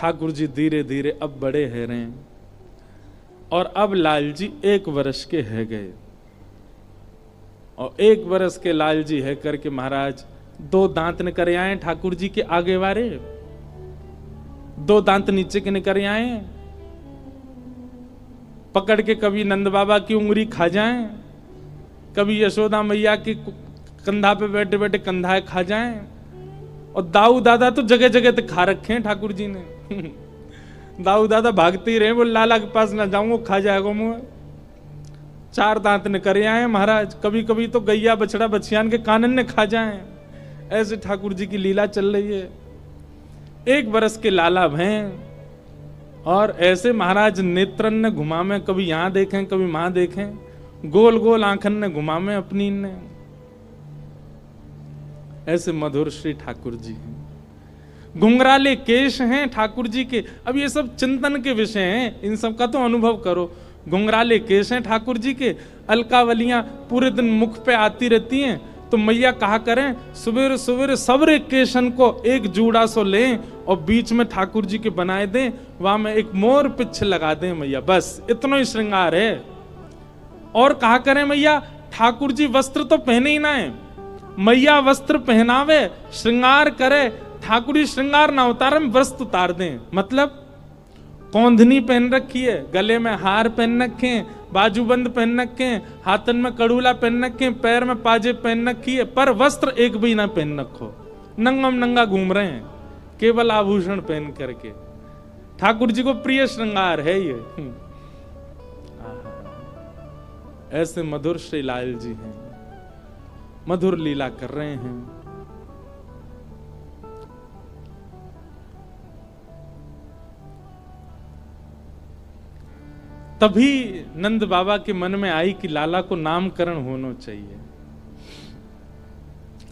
ठाकुर जी धीरे धीरे अब बड़े है रहे और अब लाल जी 1 वर्ष के है गए। और 1 वर्ष के लाल जी है करके महाराज 2 दांत न करे आए ठाकुर जी के आगे वारे, 2 दांत नीचे के न करे आए, पकड़ के कभी नंद बाबा की उंगली खा जाएं, कभी यशोदा मैया के कंधा पे बैठे बैठे कंधा खा जाएं। और दाऊ दादा तो जगह जगह तक खा रखे हैं ठाकुर जी ने। दाऊ दादा भागते ही रहे, वो लाला के पास ना जाऊं वो खा जाएगा मुंह। 4 दांत ने करे आए महाराज, कभी कभी तो गैया बछड़ा बछियान के कानन ने खा जाएं। ऐसे ठाकुर जी की लीला चल रही है। 1 वर्ष के लाला भैं और ऐसे महाराज नेत्रन ने घुमा में, कभी यहां देखें कभी वहां देखें, गोल गोल आंखन ने घुमा में अपनी ने। ऐसे मधुर श्री ठाकुर जी हैं। घुंघराले केश हैं ठाकुर जी के। अब ये सब चिंतन के विषय हैं, इन सब का तो अनुभव करो। घुंघराले केश हैं ठाकुर जी के, अलकावलियां पूरे दिन मुख पे आती रहती हैं। तो मैया कहा करें सवेरे सवेरे सबरे केशन को एक जूड़ा सो लें और बीच में ठाकुर जी के बनाए दें, वहां में एक मोर पिच्छ लगा दें मैया, बस इतना ही श्रृंगार है। और कहा करें मैया ठाकुर जी वस्त्र तो पहने ही ना है, मैया वस्त्र पहनावे श्रृंगार करे, ठाकुर जी श्रृंगार ना उतारे वस्त्र उतार दें। मतलब कौंधनी पहन रखी है, गले में हार पहन रखे, बाजूबंद पहन रखे, हाथन में कड़ूला पहन रखे, पैर में पाजे पहन रखी है, पर वस्त्र एक भी ना पहन रखो, नंगम नंगा घूम रहे हैं केवल आभूषण पहन करके। ठाकुर जी को प्रिय श्रृंगार है ये। ऐसे मधुर श्री लाल जी हैं, मधुर लीला कर रहे हैं। तभी नंद बाबा के मन में आई कि लाला को नामकरण होना चाहिए।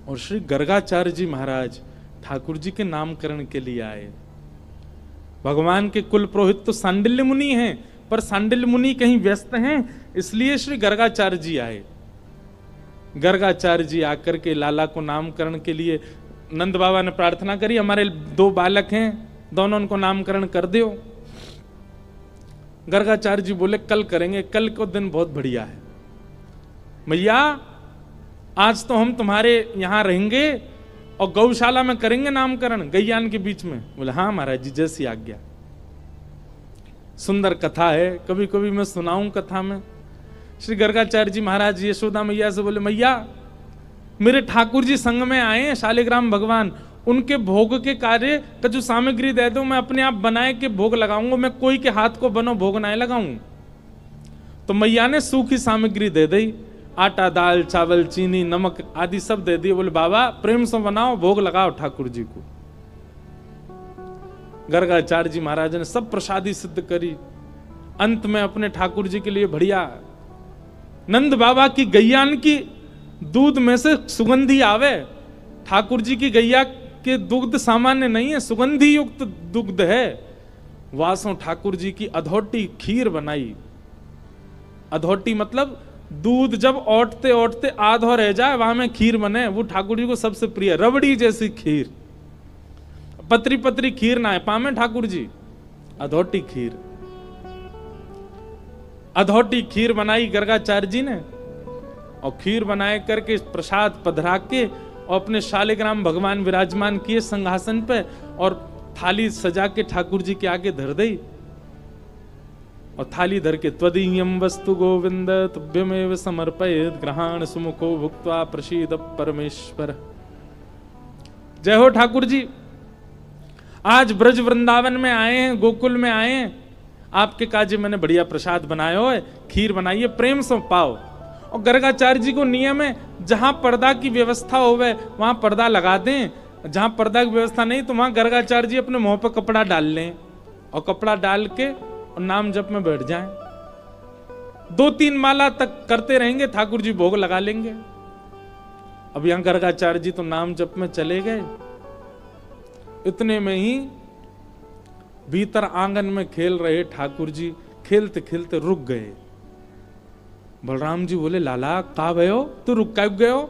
और श्री गर्गाचार्य जी महाराज ठाकुर जी के नामकरण के लिए आए। भगवान के कुल पुरोहित तो सांडिल्य मुनि हैं, पर सांडिल्य मुनि कहीं व्यस्त हैं, इसलिए श्री गर्गाचार्य जी आए। गर्गाचार्य जी आकर के लाला को नामकरण के लिए नंद बाबा ने प्रार्थना करी, हमारे 2 बालक हैं, दोनों उनको नामकरण कर दो। गर्गाचार्य जी बोले कल करेंगे, कल को दिन बहुत बढ़िया है मैया, आज तो हम तुम्हारे यहां रहेंगे और गौशाला में करेंगे नामकरण, गैयान के बीच में। बोले हाँ महाराज जी जैसी आज्ञा। सुंदर कथा है, कभी कभी मैं सुनाऊं कथा में। श्री गर्गाचार्य जी महाराज यशोदा मैया से बोले मैया मेरे ठाकुर जी संग में आए हैं शालिग्राम भगवान, उनके भोग के कार्य का जो सामग्री दे दो, मैं अपने आप बनाए के भोग लगाऊंगा, मैं कोई के हाथ को बनो भोग ना लगाऊं। तो मैया ने सूखी सामग्री दे दी, आटा दाल चावल चीनी नमक आदि सब दे दिए। बोले बाबा प्रेम से बनाओ भोग लगाओ ठाकुर जी को। गर्गाचार्य जी महाराज ने सब प्रसादी सिद्ध करी। अंत में अपने ठाकुर जी के लिए बढ़िया नंद बाबा की गैयान की दूध में से सुगंधी आवे। ठाकुर जी की गैया के दुग्ध सामान्य नहीं है, सुगंधी युक्त दुग्ध है। वासों ठाकुर जी की अधोटी खीर बनाई। अधोटी मतलब दूध जब ओटते ओटते आधो रह जाए वहां में खीर बने, वो ठाकुर जी को सबसे प्रिय। रबड़ी जैसी खीर, पतरी पतरी खीर ना है पामे ठाकुर जी, अधोटी खीर। अधोटी खीर बनाई गर्गाचार्य जी ने और खीर बनाए करके प्रसाद पधरा के और अपने शालिग्राम भगवान विराजमान किए सिंहासन पे और थाली सजा के ठाकुर जी के आगे धर दी। और थाली धर के त्वदीयम वस्तु गोविंद तुभ्यमेव समर्पयेत् ग्रहाण सुमुखो भुक्त्वा प्रसीद परमेश्वर। जय हो ठाकुर जी। आज ब्रज वृंदावन में आए हैं, गोकुल में आए हैं, आपके काजे मैंने बढ़िया प्रसाद बनाया हो, खीर बनाई है, प्रेम से पाओ। और गर्गाचार्य जी को नियम है जहां पर्दा की व्यवस्था होवे वहां पर्दा लगा दें, जहां पर्दा की व्यवस्था नहीं तो वहां गर्गाचार्य जी अपने मुंह पर कपड़ा डाल लें और कपड़ा डाल के और नाम जप में बैठ जाएं। 2-3 माला तक करते रहेंगे, ठाकुर जी भोग लगा लेंगे। अब यहां गर्गाचार्य जी तो नाम जप में चले गए। इतने में ही भीतर आंगन में खेल रहे ठाकुर जी खेलते खेलते रुक गए। बलराम जी बोले लाला का भयो, तू रुक क्यों गए हो?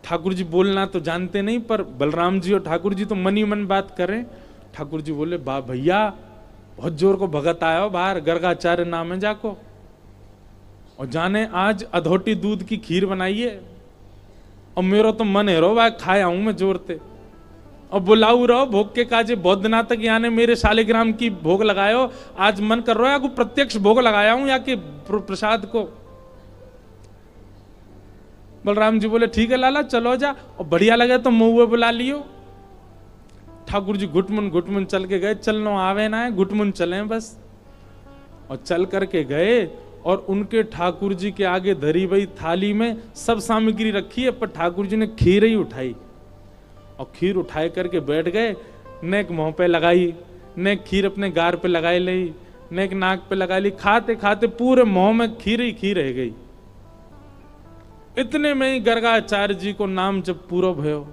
ठाकुर जी बोलना तो जानते नहीं, पर बलराम जी और ठाकुर जी तो मन ही मन बात करें। ठाकुर जी बोले, बा भैया बहुत जोर को भगत आया हो बाहर, गर्गाचार्य नाम है जाको, और जाने आज अधोटी दूध की खीर बनाइए, और मेरा तो मन है रो भाई खाए आऊं मैं जोर ते, और बुलाऊ रहो भोग के काजे, बहुत दिना तक यानी मेरे शालिग्राम की भोग लगायो, आज मन कर रहा है को प्रत्यक्ष भोग लगाया हूं या कि प्रसाद को। बलराम जी बोले ठीक है लाला चलो जा, और बढ़िया लगे तो मुँह बुला लियो। ठाकुर जी घुटमुन चल के गए, चलनो आवे ना है घुटमुन चले बस, और चल करके गए, और उनके ठाकुर जी के आगे धरी हुई थाली में सब सामग्री रखी है, पर ठाकुर जी ने खीर ही उठाई, और खीर उठाए करके बैठ गए, नेक मुंह पे लगाई, नेक खीर अपने गार पे लगाई ली, नेक नाक पे लगा ली, खाते खाते पूरे मुंह में खीर ही खीर रह गई। इतने में ही गर्गाचार्य जी को नाम जब पूरा भयो,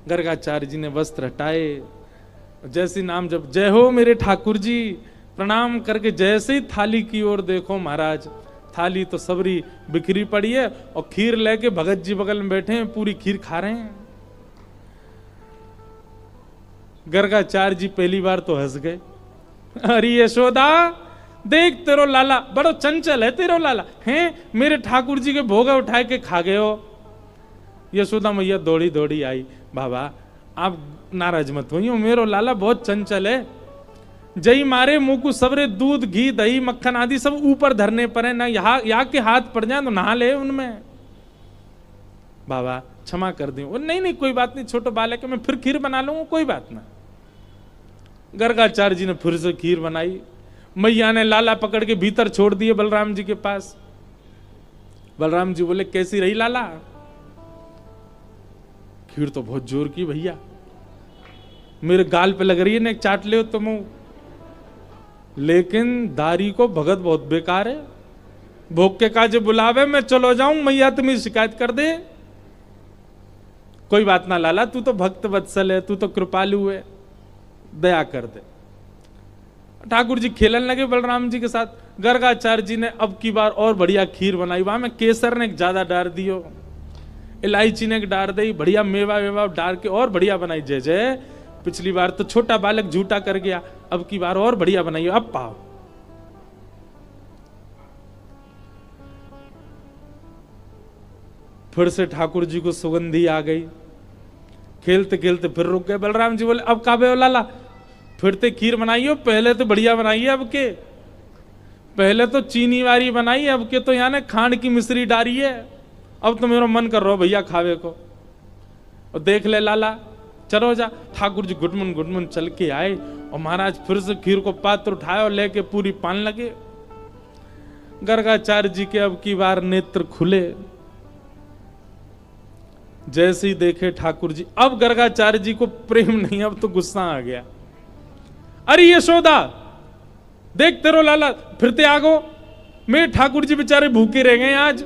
गर्गाचार्य जी ने वस्त्र हटाए, जैसी नाम जब जय हो मेरे ठाकुर जी, प्रणाम करके जैसे ही थाली की ओर देखो महाराज, थाली तो सबरी बिखरी पड़ी है, और खीर लेके भगत जी बगल में बैठे हैं, पूरी खीर खा रहे हैं। गर्गाचार्य जी पहली बार तो हंस गए, अरे यशोदा देख तेरो लाला बड़ो चंचल है, तेरो लाला हैं मेरे ठाकुर जी के भोग उठाए के खा गए हो। यशोदा मैया दौड़ी दौड़ी आई, बाबा आप नाराज मत होइए, मेरो लाला बहुत चंचल है, जई मारे मुंह को सबरे दूध घी दही मक्खन आदि सब ऊपर धरने पर है ना, यहाँ के हाथ पड़ जाए तो नहा ले उनमें, बाबा क्षमा कर दी। नहीं नहीं कोई बात नहीं, छोटो बालक है, मैं फिर खीर बना लूंगा, कोई बात ना। गर्गाचार्य जी ने फिर से खीर बनाई, मैया ने लाला पकड़ के भीतर छोड़ दिए बलराम जी के पास। बलराम जी बोले कैसी रही लाला? खीर तो बहुत जोर की भैया, मेरे गाल पे लग रही है ना, एक चाट ले तुम, लेकिन दारी को भगत बहुत बेकार है, भोग के काजे बुलावे मैं चलो जाऊं, मैया तुम्हें शिकायत कर दे। कोई बात ना लाला, तू तो भक्त वत्सल है, तू तो कृपालु है, दया कर दे। ठाकुर जी खेलन लगे बलराम जी के साथ। गर्गाचार्य जी ने अब की बार और बढ़िया खीर बनाई, वहां में केसर ने ज्यादा डाल दियो, इलायची ने डाल दी, बढ़िया मेवा वेवा डाल के और बढ़िया बनाई। जय जय, पिछली बार तो छोटा बालक झूठा कर गया, अब की बार और बढ़िया बनाई, अब पाओ। फिर से ठाकुर जी को सुगंधी आ गई, खेलते खेलते फिर रुक गए। बलराम जी बोले अब काबे हो लाला, फिर ते खीर बनाई हो, पहले तो बढ़िया बनाई है, अब के पहले तो चीनी वाली बनाई, अब के तो यहाँ ने खांड की मिश्री डाली है, अब तो मेरा मन कर रहा हो भैया खावे को। और देख ले लाला चलो जा। ठाकुर जी घुटमुन चल के आए, और महाराज फिर से खीर को पात्र उठाए और लेके पूरी पान लगे। गर्गाचार्य जी के अब की बार नेत्र खुले, जैसे ही देखे ठाकुर जी, अब गर्गाचार्य जी को प्रेम नहीं, अब तो गुस्सा आ गया। अरे यशोदा देख तेरो लाला फिरते आगो, मेरे ठाकुर जी बेचारे भूखे रह गए आज,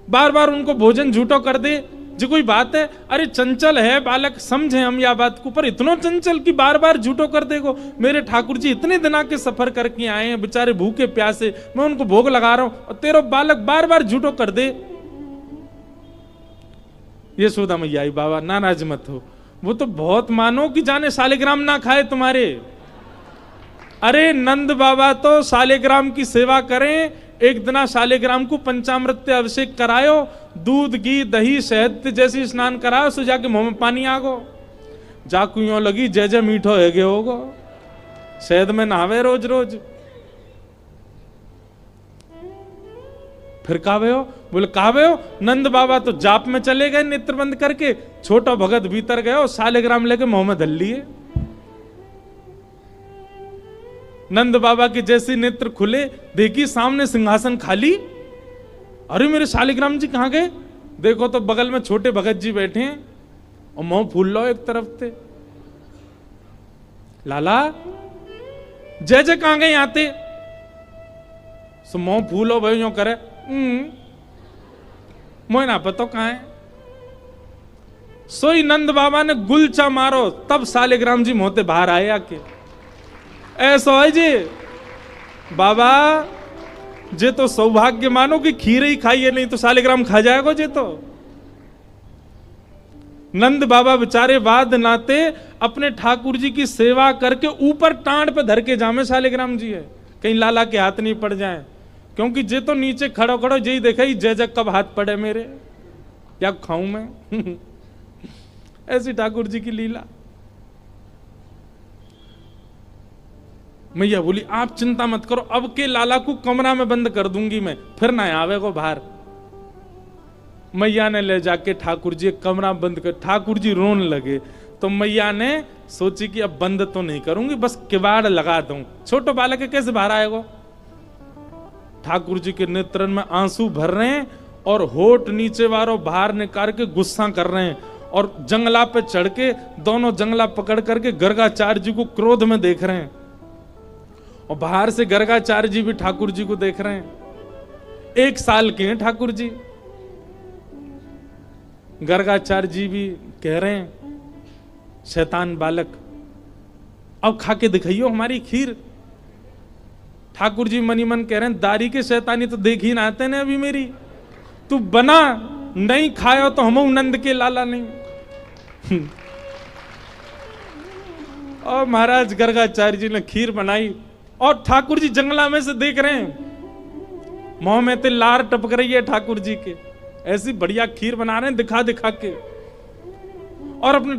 बार बार उनको भोजन झूठो कर दे, जो कोई बात है? अरे चंचल है बालक, समझे हम या बात को, पर इतना चंचल कि बार बार झूठो कर देगो। मेरे ठाकुर जी इतने दिना के सफर करके आए हैं, बेचारे भूखे प्यासे, मैं उनको भोग लगा रहा हूं, और तेरा बालक बार बार झूठो कर दे। यशोदा मैया आई, बाबा नाराज मत हो, वो तो बहुत मानो कि जाने सालिग्राम ना खाए तुम्हारे। अरे नंद बाबा तो सालिग्राम की सेवा करें, एक दिना सालिग्राम को पंचामृत अभिषेक करायो, दूध घी दही शहद जैसी स्नान कराओ, सो जाके मुंह में पानी आगो, जाकू यूं लगी जय जय मीठो है गे होगो, शहद में नहावे रोज रोज। फिर कावे हो? बोले कावे हो? नंद बाबा तो जाप में चले गए नेत्र बंद करके, छोटा भगत भीतर गए, सालिग्राम लेके मुंह में धल लिए। नंद बाबा के जैसे नेत्र खुले, देखी सामने सिंहासन खाली। अरे मेरे शालिग्राम जी कहां गए? देखो तो बगल में छोटे भगत जी बैठे हैं, और मुंह फूल लो एक तरफ से। लाला जय जय कहां गए आते? सो मुंह फूलो भाई यूं करे, मोह ना पतो कहां है। सोई नंद बाबा ने गुलचा मारो, तब सालिग्राम जी मोहते बाहर आए आके। ऐसा है जी बाबा, जे तो सौभाग्य मानो कि खीर ही खाइए, नहीं तो सालिग्राम खा जाएगा जे तो। नंद बाबा बेचारे वाद नाते अपने ठाकुर जी की सेवा करके ऊपर टांड पे धर के जामे शालिग्राम जी है, कहीं लाला के हाथ नहीं पड़ जाए, क्योंकि जे तो नीचे खड़ो खड़ो यही देखा ही जय जय कब हाथ पड़े मेरे, क्या खाऊं मैं। ऐसी ठाकुर जी की लीला। मैया बोली आप चिंता मत करो, अब के लाला को कमरा में बंद कर दूंगी मैं, फिर ना आवे को बाहर। मैया ने ले जाके ठाकुर जी कमरा बंद कर, ठाकुर जी रोने लगे। तो मैया ने सोची कि अब बंद तो नहीं करूंगी, बस किवाड़ लगा दूं, छोटो बालक है कैसे बाहर आएगा। ठाकुर जी के नेत्रन में आंसू भर रहे हैं और होठ नीचे वालों बाहर निकाल के गुस्सा कर रहे हैं, और जंगला पे चढ़ के दोनों जंगला पकड़ करके गर्गाचार्य जी को क्रोध में देख रहे हैं, और बाहर से गर्गाचार्य जी भी ठाकुर जी को देख रहे हैं। 1 साल के हैं ठाकुर जी। गर्गाचार्य जी भी कह रहे हैं शैतान बालक अब खा के दिखाइयो हमारी खीर। ठाकुर जी मनी मन कह रहे हैं दारी के शैतानी तो देख ही ना आते ने अभी मेरी, तू बना नहीं खायो तो हम नंद के लाला नहीं। और महाराज गर्गाचार्य जी ने खीर बनाई और ठाकुर जी जंगला में से देख रहे हैं, मुंह में ते लार टपक रही है ठाकुर जी के, ऐसी बढ़िया खीर बना रहे हैं दिखा दिखा के। और अपने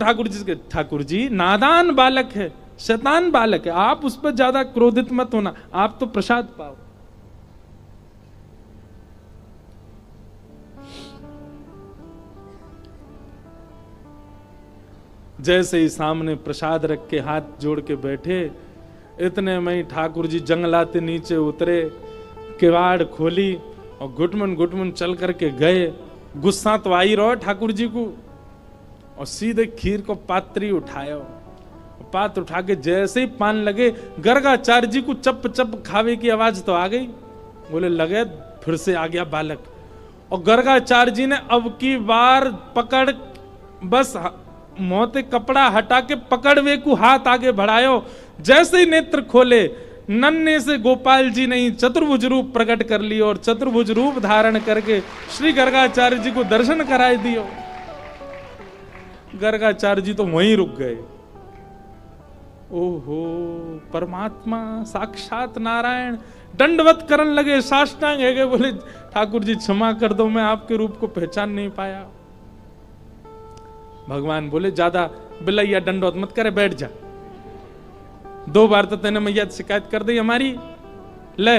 ठाकुर जी नादान बालक है, शैतान बालक है, आप उस पर ज्यादा क्रोधित मत होना, आप तो प्रसाद पाओ। जैसे ही सामने प्रसाद रख के हाथ जोड़ के बैठे, इतने में ही ठाकुर जी जंगलाते नीचे उतरे, किवाड़ खोली और घुटमुन चल करके गए। गुस्सा तो आई रहो ठाकुर जी को, और सीधे खीर को पात्री उठाया, पात्र उठा के जैसे ही पान लगे, गर्गाचार्य जी को चप चप खावे की आवाज तो आ गई। बोले लगे फिर से आ गया बालक। और गर्गाचार्य जी ने अब की बार पकड़, बस मोते कपड़ा हटा के पकड़वे को हाथ आगे बढ़ायो। जैसे ही नेत्र खोले, नन्हे से गोपाल जी नहीं चतुर्भुज रूप प्रकट कर लियो, और चतुर्भुज रूप धारण करके श्री गर्गाचार्य जी को दर्शन कराए दियो। गर्गाचार्य जी तो वहीं रुक गए। ओहो परमात्मा साक्षात नारायण, दंडवत करने लगे, साष्टांग है गए। बोले ठाकुर जी क्षमा कर दो, मैं आपके रूप को पहचान नहीं पाया। भगवान बोले ज्यादा बिलैया दंडवत मत करे, बैठ जा। 2 बार तो तेने मैया शिकायत कर दी हमारी, ले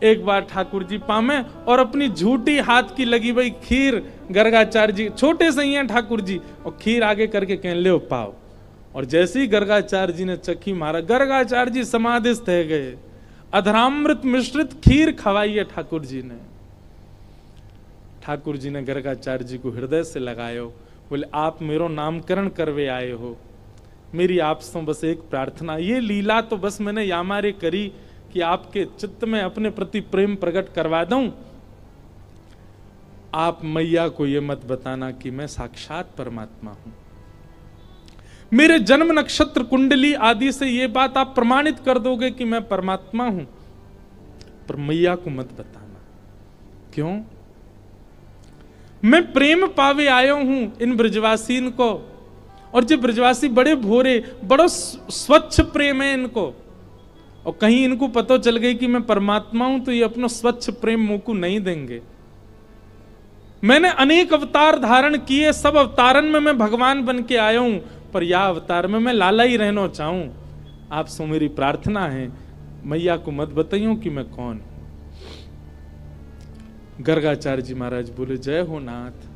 1 बार ठाकुर जी पामे, और अपनी झूठी हाथ की लगी भाई खीर गर्गाचार्य जी, छोटे से ही हैं ठाकुर जी, और खीर आगे करके कह ले पाओ। और जैसे ही गर्गाचार्य जी ने चखी मारा, गर्गाचार्य जी समाधिस्थ है गए। अधरामृत मिश्रित खीर खवाई है ठाकुर जी ने। ठाकुर जी ने गर्गाचार्य जी को हृदय से लगायो। बोले आप मेरो नामकरण करवे आए हो, मेरी आपसे बस एक प्रार्थना, ये लीला तो बस मैंने यामारे करी कि आपके चित्त में अपने प्रति प्रेम प्रकट करवा दूं। आप मैया को ये मत बताना कि मैं साक्षात परमात्मा हूं। मेरे जन्म नक्षत्र कुंडली आदि से ये बात आप प्रमाणित कर दोगे कि मैं परमात्मा हूं, पर मैया को मत बताना। क्यों? मैं प्रेम पावे आयो हूं इन ब्रजवासीन को, और जो ब्रजवासी बड़े भोरे, बड़ा स्वच्छ प्रेम है इनको, और कहीं इनको पता चल गई कि मैं परमात्मा हूं तो ये अपना स्वच्छ प्रेम मुंह को नहीं देंगे। मैंने अनेक अवतार धारण किए, सब अवतारन में मैं भगवान बन के आया हूं, पर यह अवतार में मैं लाला ही रहना चाहूं। आपसे मेरी प्रार्थना है मैया को मत बताइयो कि मैं कौन हूं। गर्गाचार्य जी महाराज बोले जय हो नाथ।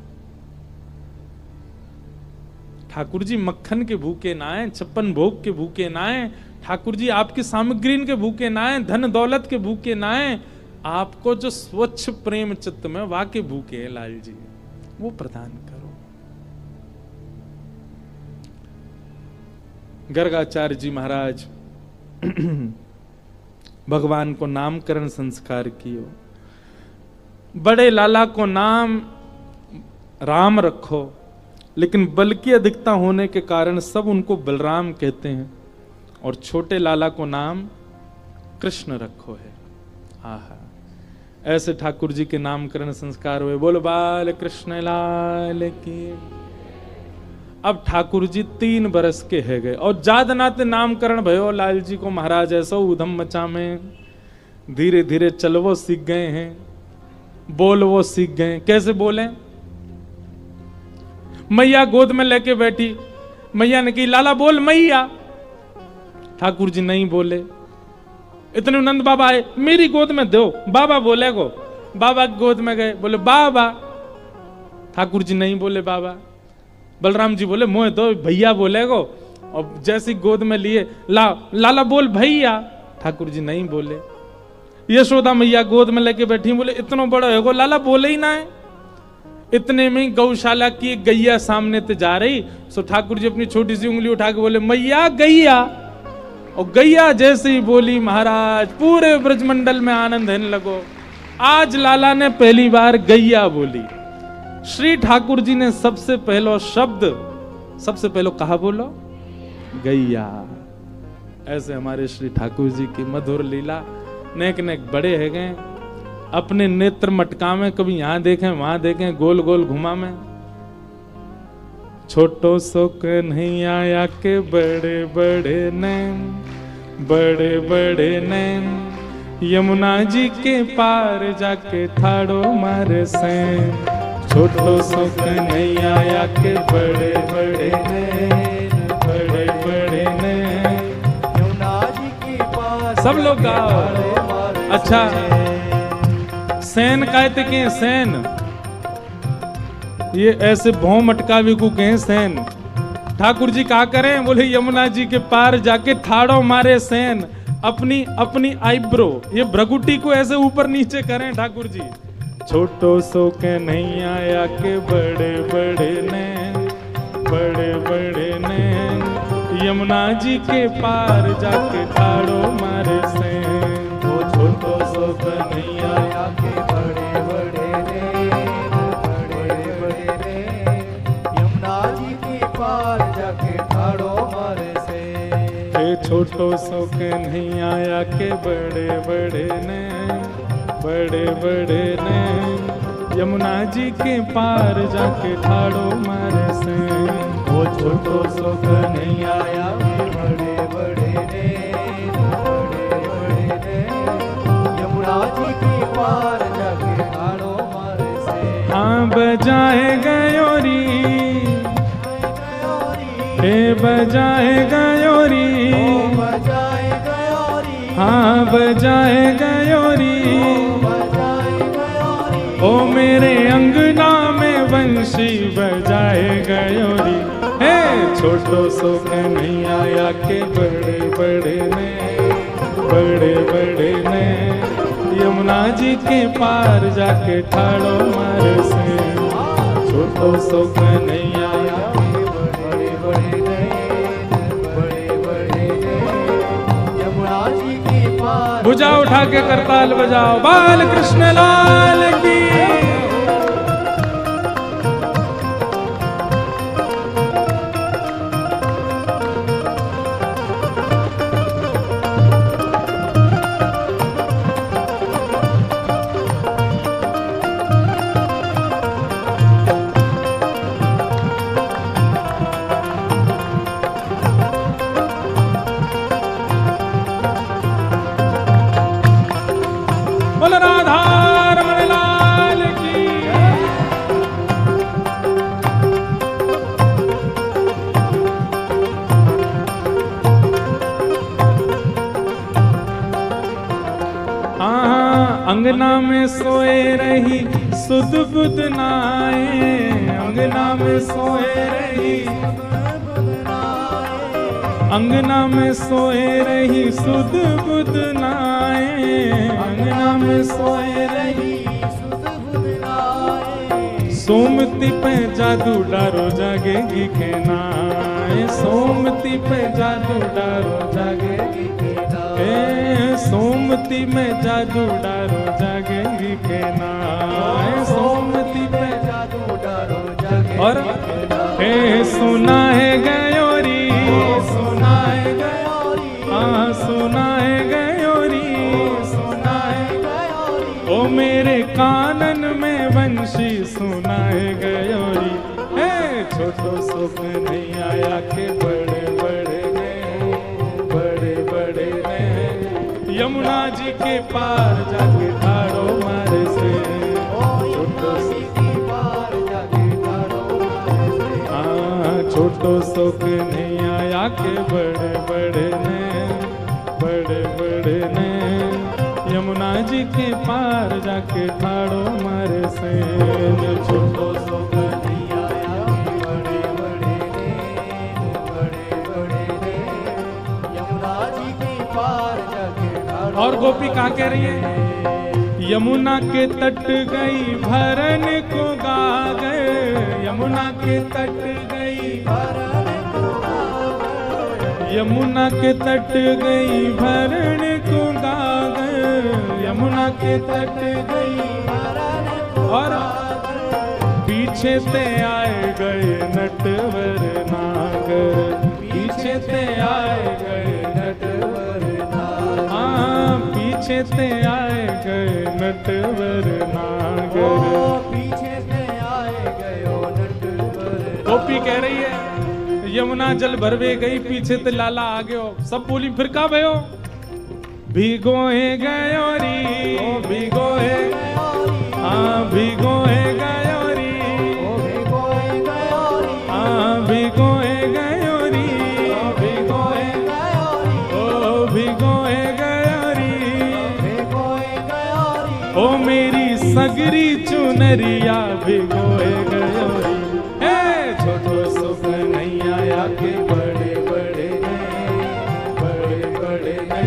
ठाकुर जी मक्खन के भूखे ना आए, 56 भोग के भूखे ना आए, ठाकुर जी आपकी सामग्री के भूखे ना आए, धन दौलत के भूखे ना आए, आपको जो स्वच्छ प्रेम चित्त में वाके भूखे हैं लाल जी, वो प्रदान करो। गर्गाचार्य जी महाराज भगवान को नामकरण संस्कार कियो। बड़े लाला को नाम राम रखो, लेकिन बल की अधिकता होने के कारण सब उनको बलराम कहते हैं, और छोटे लाला को नाम कृष्ण रखो है। आहा, ऐसे ठाकुर जी के नामकरण संस्कार हुए। बोलो बाल कृष्ण लाल की। अब ठाकुर जी 3 बरस के है गए और जात नाते नामकरण भयो लाल जी को महाराज ऐसो उधम मचा में। धीरे धीरे चलवो सीख गए हैं, बोलवो सीख गए। कैसे बोले? मैया गोद में लेके बैठी, मैया ने कही लाला बोल मैया। ठाकुर जी नहीं बोले। इतने नंद बाबा आए, मेरी गोद में दो, बाबा बोले को। बाबा की गोद में गए, बोले बाबा। ठाकुर जी नहीं बोले बाबा। बलराम जी बोले मोह दो, भैया बोले को। और जैसी गोद में लिए, लाला बोल भैया। ठाकुर जी नहीं बोले। यशोदा मैया गोद में लेके बैठी, बोले इतना बड़ा है को लाला बोले ही ना है। इतने में गौशाला की एक गैया सामने ते जा रही, सो ठाकुर जी अपनी छोटी सी उंगली उठा के बोले मैया गैया। और गैया जैसे ही बोली महाराज पूरे ब्रजमंडल में आनंद होने लगो। आज लाला ने पहली बार गैया बोली। श्री ठाकुर जी ने सबसे पहला शब्द, सबसे पहले कहा बोलो गैया। ऐसे हमारे श्री ठाकुर जी की मधुर लीला नेक नेक बड़े है गए। अपने नेत्र मटका में कभी यहां देखें वहां देखें, गोल गोल घुमा में। छोटो सो कन्हैया या के बड़े बड़े नैन, बड़े बड़े नैन, यमुना जी के पार जाके ठाड़ो मारे सैन। छोटो सो कन्हैया या के बड़े बड़े नैन, बड़े बड़े नैन, यमुना जी के पार। सब लोग गाओ। अच्छा, सैन कहते के सैन, ये ऐसे भौ मटकावे को कहें सैन। ठाकुर जी कहा करें, बोले यमुना जी के पार जाके ठाड़ो मारे सैन। अपनी अपनी आईब्रो, ये भ्रगुटी को ऐसे ऊपर नीचे करें ठाकुर जी। छोटो सो के नहीं आया के बड़े बड़े नैन, बड़े बड़े नैन, यमुना जी के पार जाके ठाड़ो मारे सैन। वो छोटो सो के नहीं आया के बड़े बड़े नैन, बड़े बड़े नैन, यमुना जी के पार जाके ठाड़ो मारे सैन। छोटो सो के नहीं आया के बड़े बड़े नैन, बड़े बड़े नैन, यमुना जी के पार जाके ठाड़ो मारे सैन। वो छोटो सो के नहीं आया के बड़े बड़े नैन, बड़े बड़े नैन, यमुना जी के पार जाके ठाड़ो मारे सैन। हाँ बजाए गयोरी, हे बजाए गयोरी, हाँ बजाए गयोरी, ओ मेरे अंगना में बंशी बजाए गयोरी। हे छोटो सो कन्हैया या के बड़े बड़े ने, बड़े बड़े ने, यमुना जी के पार जाके ठाड़ो मारे से। छोटो सो कन्हैया या के बड़े बड़े ने, बड़े बड़े ने, यमुना जी के पार। भुजा उठा के करताल बजाओ, बाल कृष्ण लाल की। अंगना में सोए रही सुध बुध नाए, अंगना में सोए रही, अंगना में सोए रही सुध बुध नाए, अंगना में सोए रही सुध बुध नाए। सोमती पे जादू डारो जागेगी के नाए, सोमती पे जादू डारो जागेगी के नाए, सोमती में जादू डारो जागेगी के नाए, सोमती पे जादू डारो जागेगी। और हे सुना है गयोरी, सुना है गयोरी, हाँ सुना है गयोरी, सुना है गयोरी, ओ मेरे कानन में बंशी सुना है गयोरी। हे छोटो सो कन्हैया के बड़े बड़े ने, बड़े बड़े ने। यमुना जी के पार जाके ठाड़ो मारे से, छोटो सो छोटो सो कन्हैया के बड़े बड़े ने, बड़े बड़े ने। यमुना जी के पार जाके ठाड़ो मारे से, छोटो सो कन्हैया के बड़े बड़े ने, बड़े बड़े ने। यमुना जी के पार जाके ठाड़ो। और गोपी क्या कह रही है? यमुना के तट गई भरन को गा गए, यमुना के तट गई भरन को गा गए, यमुना के तट गई भरन को गा गए, यमुना के तट गई भरन को। और पीछे से आए गए नटवर नागर, पीछे से आए गए नटवर नागर, हाँ पीछे से आए गए नटवर नागर, पीछे से आए गए नटवर। गोपी कह रही है यमुना जल भरवे गई, पीछे से लाला आ गयो। सब बोली फिर का भयो? भिगोए गयो री, भिगोए, हाँ भिगोए गयो री, हाँ भिगोए गयो री, भिगोए गयो री, ओ भिगोए गयो री, ओ मेरी सगरी चुनरिया भिगोए गयो री। छोटो सो कन्हैया के बड़े बड़े ने, बड़े बड़े ने।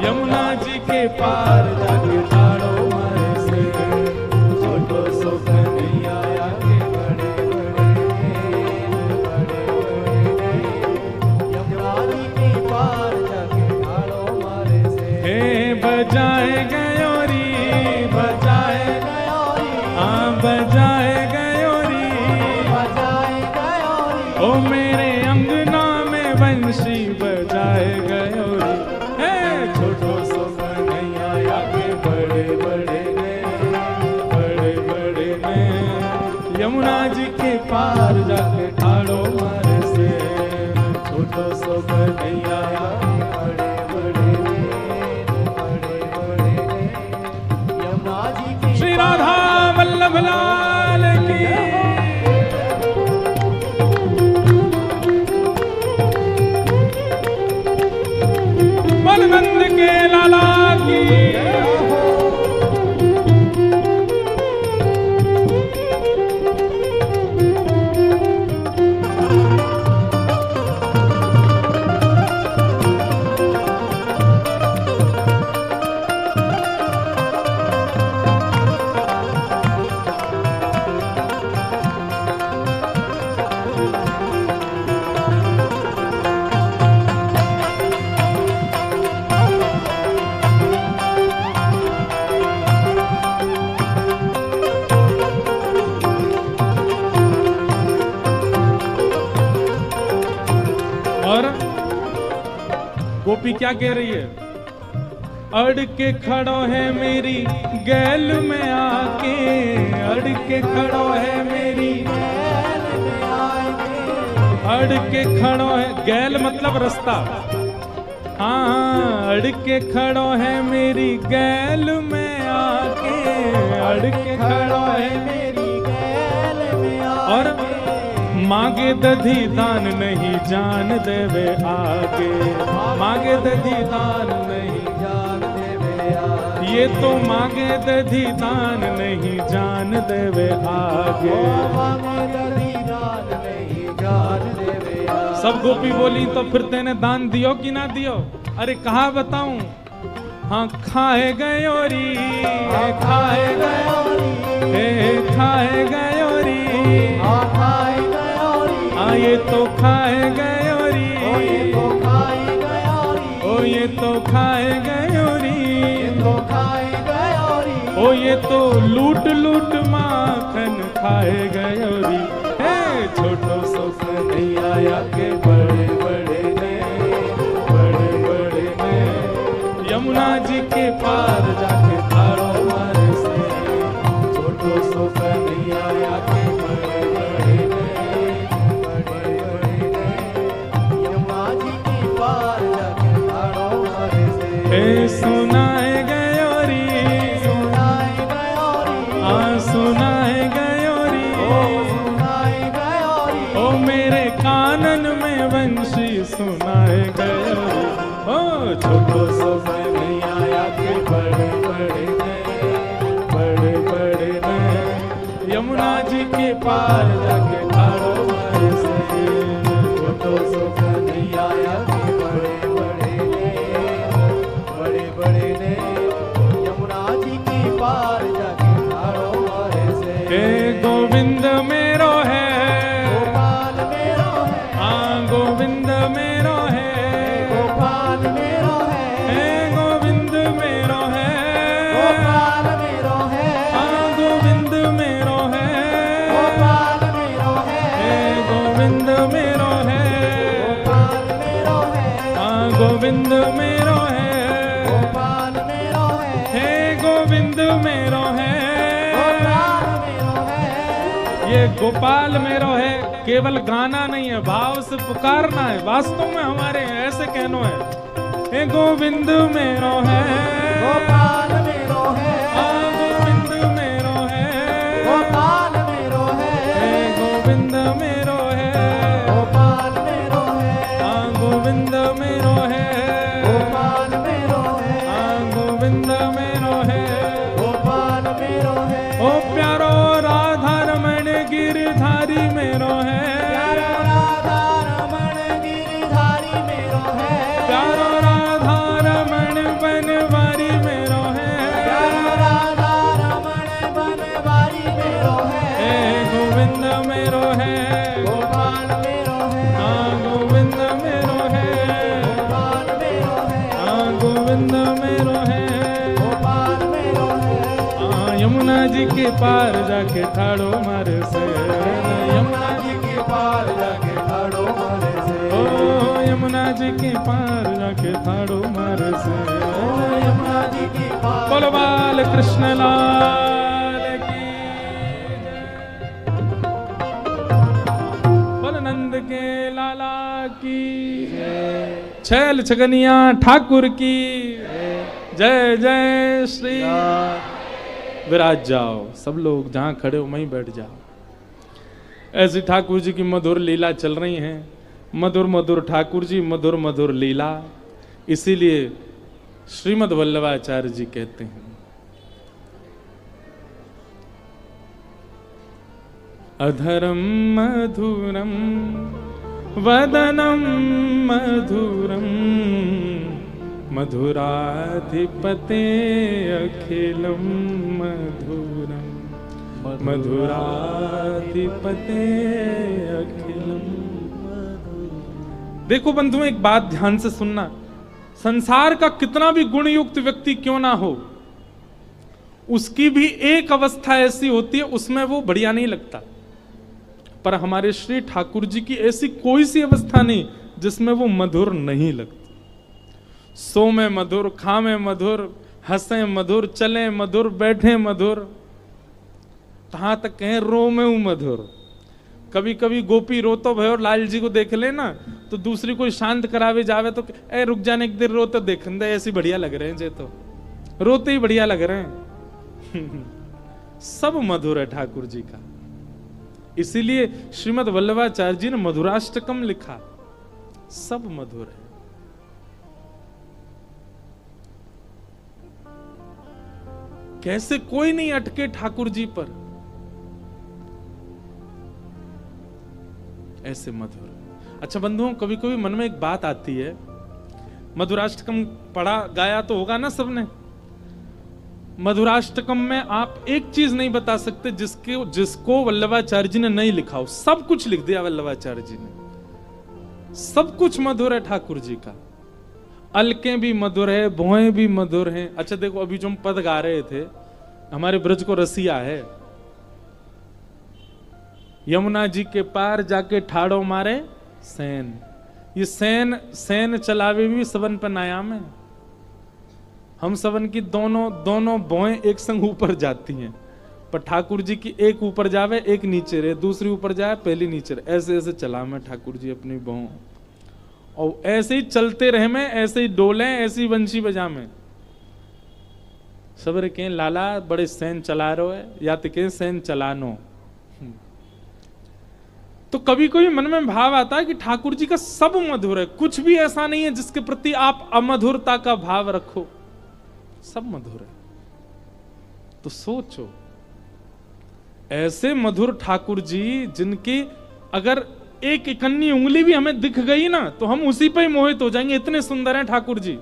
यमुना जी के पार जाके ठाड़ो मारे से, छोटो सो कन्हैया के बड़े बड़े ने, बड़े बड़े ने। यमुना जी के पार जाके ठाड़ो मारे से, हे बजाए गयो री, बजाए गयो री, हाँ बजाए गयो री, बजाए गयो री, ओ मेरे अंगना में बंशी बजाए गयो री। छोटो सो कन्हैया के बड़े बड़े ने, बड़े बड़े ने। यमुना जी के पार जाके ठाड़ो मारे से, छोटो सो कन्हैया के बड़े बड़े ने, बड़े बड़े ने। यमुना जी के। श्री राधा वल्लभ लाल की। बलनंद के लाला की। गोपी क्या कह रही है? अड़ के खड़ो है मेरी गैल में आके, अड़ के खड़ो है मेरी गैल में आके, अड़ के खड़ो है, गैल मतलब रास्ता, हाँ अड़ के खड़ो है मेरी गैल में आके, अड़ के खड़ो है मेरी गैल में आके। और मांगे दधी दान नहीं जान देवे आगे, मांगे दधी दान नहीं जान देवे आगे, ये तो मांगे दधी दान नहीं जान देवे आगे, मांगे दधी दान नहीं जान देवे आगे। सब गोपी बोली तो फिर तेने दान दियो कि ना दियो? अरे कहाँ बताऊं? हाँ खाए गयोरी, खाए गयोरी, खाए गयोरी, खाए गयोरी, हाँ ये तो खाए गयोरी, ये तो खाए गयोरी, ओ ये तो खाए गयोरी, ये तो खाए गयोरी, ओ ये तो लूट लूट माखन खाए गयोरी। हे छोटो सो कन्हैया के बड़े बड़े ने, बड़े बड़े ने, यमुना जी के पार जाके तारो मारे से, छोटो सो कन्हैया के बड़े बड़े ने, हे सुनाए गयोरी, सुनाए गयोरी, सुनाए गयोरी, सुनाए गयोरी, ओ मेरे कानन में वंशी सुनाए गयोरी। ओ छोटो सो नहीं आया के बड़े बड़े नए, बड़े बड़े नए, यमुना जी के पार जाके ठाड़ो मारे से। छोटो सो नहीं आया कि बड़े बड़े ने, बड़े बड़े ने, यमुना जी की पार जाके ठाड़ो मारे से। हे गोविंद मेरो है, गोपाल मेरो है, हाँ गोविंद मेरो है, गोपाल मेरो है, हे गोविंद मेरो है, गोपाल मेरो है, हाँ गोविंद मेरो है, गोपाल मेरो है, हे गोविंद मेरो है, गोपाल मेरो है, हाँ गोविंद मेरो है, गोपाल मेरो है, हे गोविंद मेरो है, गोपाल मेरो है। ये गोपाल मेरो है केवल गाना नहीं है, भाव से पुकारना है, वास्तव में हमारे ऐसे कहनो है। हे गोविंद मेरो है, गोपाल मेरो है, हाँ गोविंद मेरो है, गोपाल मेरो है, हे गोविंद मेरो है, गोपाल मेरो है, हाँ गोविंद मेरो है, गोपाल मेरो है, हाँ गोविंद मेरो है। गोपाल मेरो है। ओ प्यारो राधा रमण गिरधारी मेरो है, प्यारो राधा रमण गिरधारी मेरो है, प्यारो राधा रमण बनवारी मेरो है, प्यारो राधा रमण बनवारी मेरो है, हे गोविंद मेरो है, गोपाल मेरो है, हाँ गोविंद मेरो है, गोपाल मेरो है, हाँ गोविंद मेरो है, गोपाल मेरो है। हाँ यमुना जी के पार जाके ठाड़ो मारे से, यमुना जी के पार जाके ठाड़ो मारे से, ओ यमुना जी के पार जाके ठाड़ो मारे से। यमुना जी के पार। बोलो बाल कृष्ण लाल की जय। बोलो नंद के लाला की छैल छगनिया ठाकुर की जय जय श्री। विराज जाओ सब लोग, जहां खड़े हो वहीं बैठ जाओ। ऐसी ठाकुर जी की मधुर लीला चल रही है, मधुर मधुर ठाकुर जी, मधुर मधुर लीला। इसीलिए श्रीमद् वल्लभाचार्य जी कहते हैं, अधरम मधुरम वदनम मधुरम मधुराधिपते अखिलम मधुरम मधुराधिपते अखिलम। देखो बंधुओं, एक बात ध्यान से सुनना, संसार का कितना भी गुणयुक्त व्यक्ति क्यों ना हो, उसकी भी एक अवस्था ऐसी होती है उसमें वो बढ़िया नहीं लगता। पर हमारे श्री ठाकुर जी की ऐसी कोई सी अवस्था नहीं जिसमें वो मधुर नहीं लगता। सो में मधुर, खा में मधुर, हंसे मधुर, चले मधुर, बैठे मधुर, कहां तक कहें रो में हूं मधुर। कभी कभी गोपी रोतो भयो और लाल जी को देख ले ना, तो दूसरी कोई शांत करावे जावे तो ए रुक जाने एक देर रोते देख दे, ऐसी बढ़िया लग रहे हैं जे, तो रोते ही बढ़िया लग रहे हैं। सब मधुर है ठाकुर जी का। इसीलिए श्रीमद् वल्लभाचार्य जी ने मधुराष्टकम लिखा, सब मधुर है। कैसे कोई नहीं अटके ठाकुर जी पर, ऐसे मधुर। अच्छा बंधुओं, कभी कभी मन में एक बात आती है, मधुराष्टकम पढ़ा गाया तो होगा ना सबने। मधुराष्टकम में आप एक चीज नहीं बता सकते जिसको वल्लभाचार्य जी ने नहीं लिखा हो। सब कुछ लिख दिया वल्लभाचार्य जी ने, सब कुछ मधुर है ठाकुर जी का। अलकें भी मधुर है, भोएं भी मधुर हैं। अच्छा देखो, अभी जो हम पद गा रहे थे, हमारे ब्रज को रसिया है, यमुना जी के पार जाके ठाड़ो मारे सैन। ये सैन चलावे भी सबन पर नायाम है। हम सबन की दोनों भोएं एक संग ऊपर जाती हैं, पर ठाकुर जी की एक ऊपर जावे एक नीचे रहे, दूसरी ऊपर जाए पहली नीचे रहे, ऐसे ऐसे चला मैं ठाकुर जी अपनी भों। और ऐसे ही चलते रहे में, ऐसे ही डोले, ऐसे ही बंशी बजा में। सबरे कहें लाला बड़े सैन चला रहे है, या तो कहें सैन चलानो। तो कभी कभी मन में भाव आता है कि ठाकुर जी का सब मधुर है, कुछ भी ऐसा नहीं है जिसके प्रति आप अमधुरता का भाव रखो, सब मधुर है। तो सोचो, ऐसे मधुर ठाकुर जी जिनकी अगर एक इकन्नी उंगली भी हमें दिख गई ना तो हम उसी पे ही मोहित हो जाएंगे, इतने सुंदर हैं ठाकुर जी।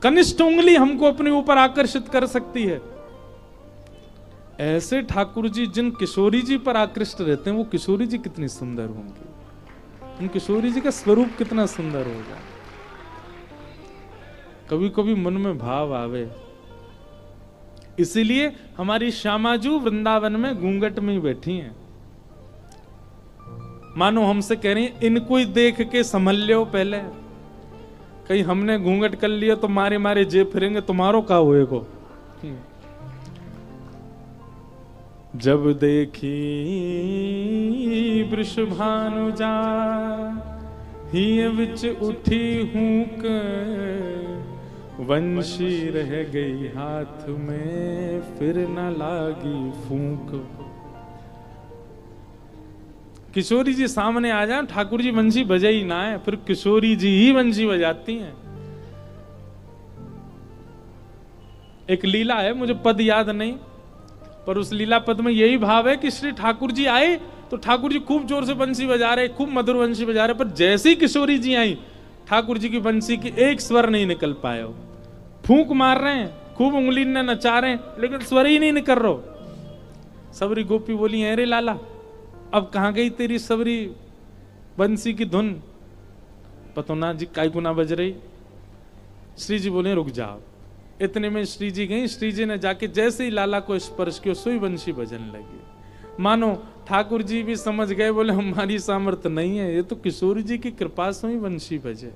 कनिष्ठ उंगली हमको अपने ऊपर आकर्षित कर सकती है। ऐसे ठाकुर जी जिन किशोरी जी पर आकृष्ट रहते हैं, वो किशोरी जी कितनी सुंदर होंगी, उन किशोरी जी का स्वरूप कितना सुंदर होगा। कभी कभी मन में भाव आवे। इसीलिए हमारी श्यामाजू वृंदावन में घूंघट में ही बैठी हैं, मानो हमसे कह रही हैं इनको ही देख के संभल लो पहले, कहीं हमने घूंघट कर लिया तो मारे मारे जे फिरेंगे, तुम्हारो का होएगो। जब देखी वृषभानुजा हिय विच उठी हूक, वंशी रह गई हाथ में फिर न लागी फूंक। किशोरी जी सामने आ जाए, ठाकुर जी बंशी बजे ही ना है, फिर किशोरी जी ही बंशी बजाती हैं। एक लीला है, मुझे पद याद नहीं, पर उस लीला पद में यही भाव है कि श्री ठाकुर जी आए तो ठाकुर जी खूब जोर से बंशी बजा रहे, खूब मधुर बंशी बजा रहे, पर जैसे ही किशोरी जी आई ठाकुर जी की बंशी की एक स्वर नहीं निकल पाया। फूंक मार रहे हैं, खूब उंगली ने नचा रहे हैं, लेकिन स्वर ही नहीं निकल रहा। सबरी गोपी बोली अरे लाला अब कहां गई तेरी सबरी बंसी की धुन, पतोना जी काय गुना बज रही। श्री जी बोले रुक जाओ। इतने में श्री जी गई, श्री जी ने जाके जैसे ही लाला को स्पर्श किया सोई बंशी बजने लगी। मानो ठाकुर जी भी समझ गए, बोले हमारी सामर्थ्य नहीं है, ये तो किशोरी जी की कृपा से ही बंशी बजे।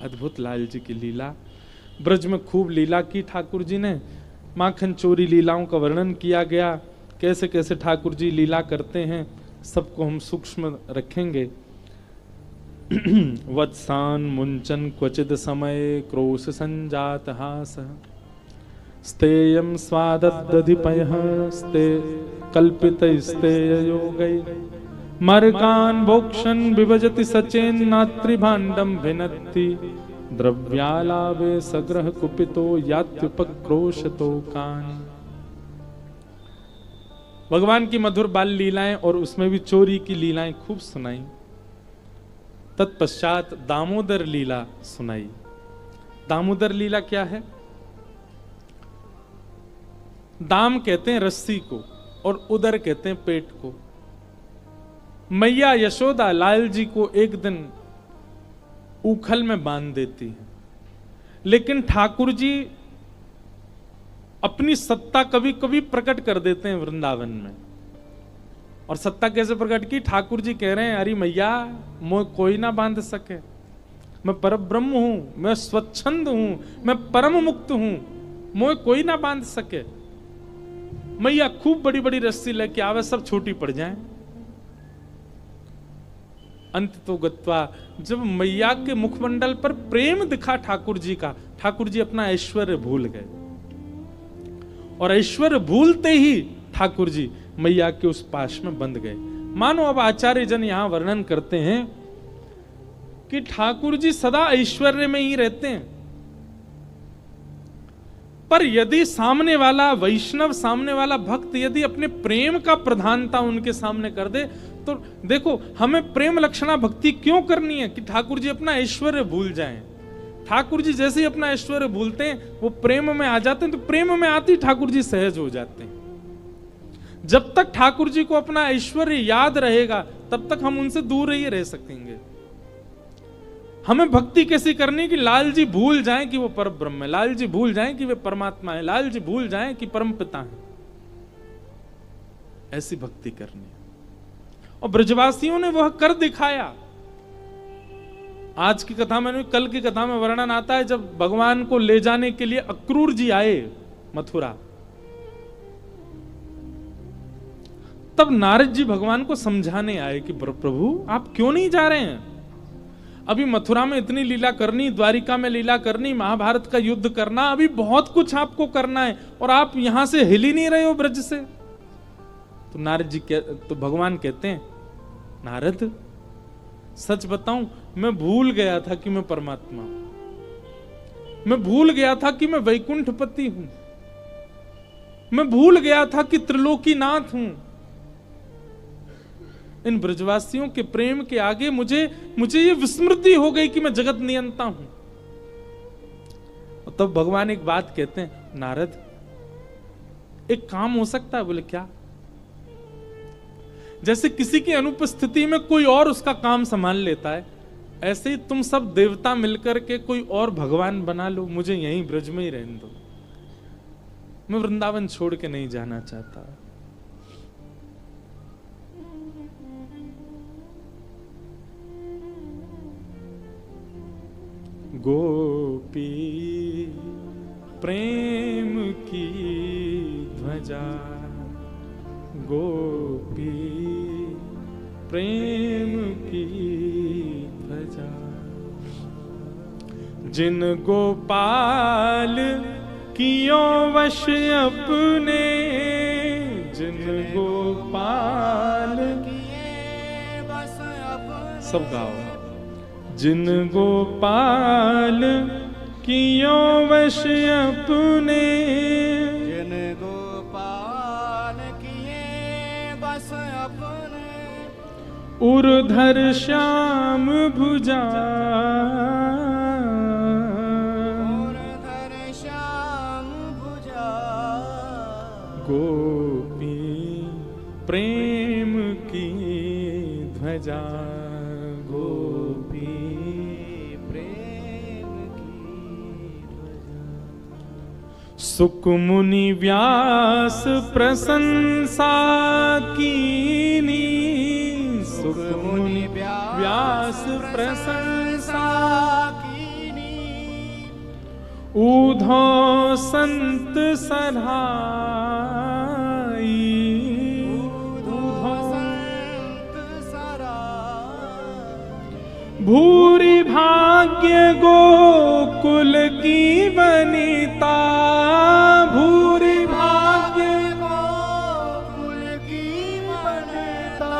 अद्भुत लाल जी की लीला। ब्रज में खूब लीला की ठाकुर जी ने, माखन चोरी लीलाओं का वर्णन किया गया, कैसे कैसे ठाकुर जी लीला करते हैं, सबको हम सूक्ष्म रखेंगे। वत्सान मुंचन क्वचिद समय क्रोश संजात हास, स्तेयम स्वादधिपयः स्ते कल्पित स्तेयोगै, मरकान भोक्षण विभजति सचेन नात्री भांडम भिनत्ति, द्रव्यालाभे सग्रह कुपितो यात्युपक्रोशतो कान। भगवान की मधुर बाल लीलाएं और उसमें भी चोरी की लीलाएं खूब सुनाई। तत्पश्चात दामोदर लीला सुनाई। दामोदर लीला क्या है? दाम कहते हैं रस्सी को और उदर कहते हैं पेट को। मैया यशोदा लाल जी को एक दिन उखल में बांध देती है, लेकिन ठाकुर जी अपनी सत्ता कभी कभी प्रकट कर देते हैं वृंदावन में। और सत्ता कैसे प्रकट की? ठाकुर जी कह रहे हैं अरे मैया मोह कोई ना बांध सके, मैं परब्रह्म हूं, मैं स्वच्छंद हूं, मैं परम मुक्त हूं, मोह कोई ना बांध सके। मैया खूब बड़ी बड़ी रस्सी लेके आवे, सब छोटी पड़ जाए। अंत तो गत्वा जब मैया के मुखमंडल पर प्रेम दिखा ठाकुर जी का, ठाकुर जी अपना ऐश्वर्य भूल गए, और ऐश्वर्य भूलते ही ठाकुर जी मैया के उस पाश में बंध गए। मानो अब आचार्य जन यहां वर्णन करते हैं कि ठाकुर जी सदा ऐश्वर्य में ही रहते हैं, पर यदि सामने वाला वैष्णव, सामने वाला भक्त यदि अपने प्रेम का प्रधानता उनके सामने कर दे, तो देखो हमें प्रेम लक्षणा भक्ति क्यों करनी है कि ठाकुर जी अपना ऐश्वर्य भूल जाएं। ठाकुर जी जैसे ही अपना ऐश्वर्य भूलते हैं वो प्रेम में आ जाते हैं, तो प्रेम में आती ठाकुर जी सहज हो जाते हैं। जब तक ठाकुर जी को अपना ऐश्वर्य याद रहेगा तब तक हम उनसे दूर ही रह सकेंगे। हमें भक्ति कैसी करनी कि लाल जी भूल जाएं कि वो परम ब्रह्म है, लाल जी भूल जाएं कि वे परमात्मा है, लाल जी भूल जाएं कि परम पिता है। ऐसी भक्ति करनी है, और ब्रजवासियों ने वह कर दिखाया। आज की कथा में, कल की कथा में वर्णन आता है जब भगवान को ले जाने के लिए अक्रूर जी आए मथुरा, तब नारद जी भगवान को समझाने आए कि प्रभु आप क्यों नहीं जा रहे हैं? अभी मथुरा में इतनी लीला करनी, द्वारिका में लीला करनी, महाभारत का युद्ध करना, अभी बहुत कुछ आपको करना है और आप यहां से हिल ही नहीं रहे हो ब्रज से। तो नारद जी तो भगवान कहते हैं, नारद सच बताऊं, मैं भूल गया था कि मैं परमात्मा हूं, मैं भूल गया था कि मैं वैकुंठपति हूं, मैं भूल गया था कि त्रिलोकीनाथ हूं। इन ब्रजवासियों के प्रेम के आगे मुझे ये विस्मृति हो गई कि मैं जगत नियंता हूं। और तब भगवान एक बात कहते हैं, नारद एक काम हो सकता है। बोले क्या? जैसे किसी की अनुपस्थिति में कोई और उसका काम संभाल लेता है, ऐसे ही तुम सब देवता मिलकर के कोई और भगवान बना लो, मुझे यहीं ब्रज में ही रहने दो, मैं वृंदावन छोड़ के नहीं जाना चाहता। गोपी प्रेम की ध्वजा, गोपी प्रेम की ध्वजा, जिन गोपाल कियो वश अपने, जिन गोपाल किए बस अपने, सब गाओ, जिन गोपाल कियो वश अपने, जिन गोपाल किए बस अपने, उर्धर श्याम भुजा, उर्धर श्याम भुजा, गोपी प्रेम की ध्वजा, गोपी प्रेम की ध्वजा। सुक मुनि व्यास प्रशंसा कीनी, सुक मुनि व्यास प्रशंसा कीनी, ऊधो संत सराई, ऊधो संत सराय, भूरि भाग्य गोकुल की वनिता, भूरि भाग्य गोकुल की वनिता,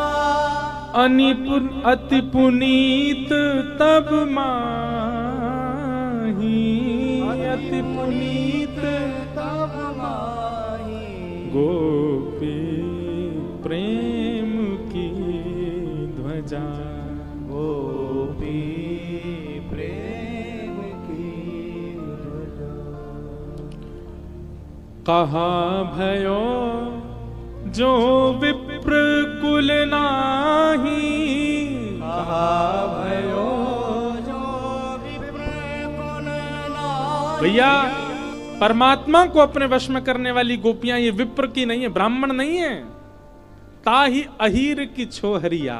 अति पुनीत तब माही, अति पुनीत तब माही, गोपी प्रेम की ध्वजा, गोपी प्रेम की ध्वजा। कहा भयो जो विप्र कुल नाही, कहा भयो जो विप्र कुल नाही। भैया परमात्मा को अपने वश में करने वाली गोपियां ये विप्र की नहीं है, ब्राह्मण नहीं है। ताही अहीर की छोहरिया,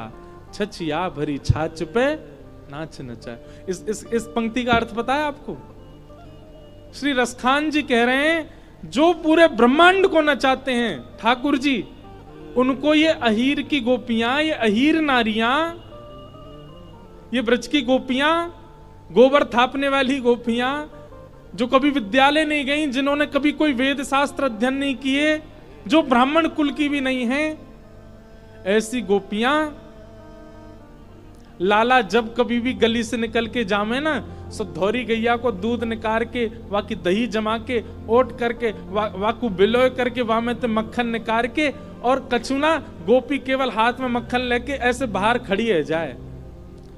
छछिया भरी छाछ पे नाच नचा। इस पंक्ति का अर्थ पता है आपको? श्री रसखान जी कह रहे हैं, जो पूरे ब्रह्मांड को नचाते हैं ठाकुर जी, उनको ये अहीर की गोपियां, ये अहीर नारियां, ये ब्रज की गोपियां, गोबर थापने वाली गोपियां, जो कभी विद्यालय नहीं गई, जिन्होंने कभी कोई वेद शास्त्र अध्ययन नहीं किए, जो ब्राह्मण कुल की भी नहीं है, ऐसी गोपियां लाला जब कभी भी गली से निकल के जामे ना, सो धौरी गैया को दूध निकाल के, वाकी दही जमा के, ओट करके, वाकू बिलोय करके, वहां में तो मक्खन निकाल के, और कछुना गोपी केवल हाथ में मक्खन लेके ऐसे बाहर खड़ी है जाए,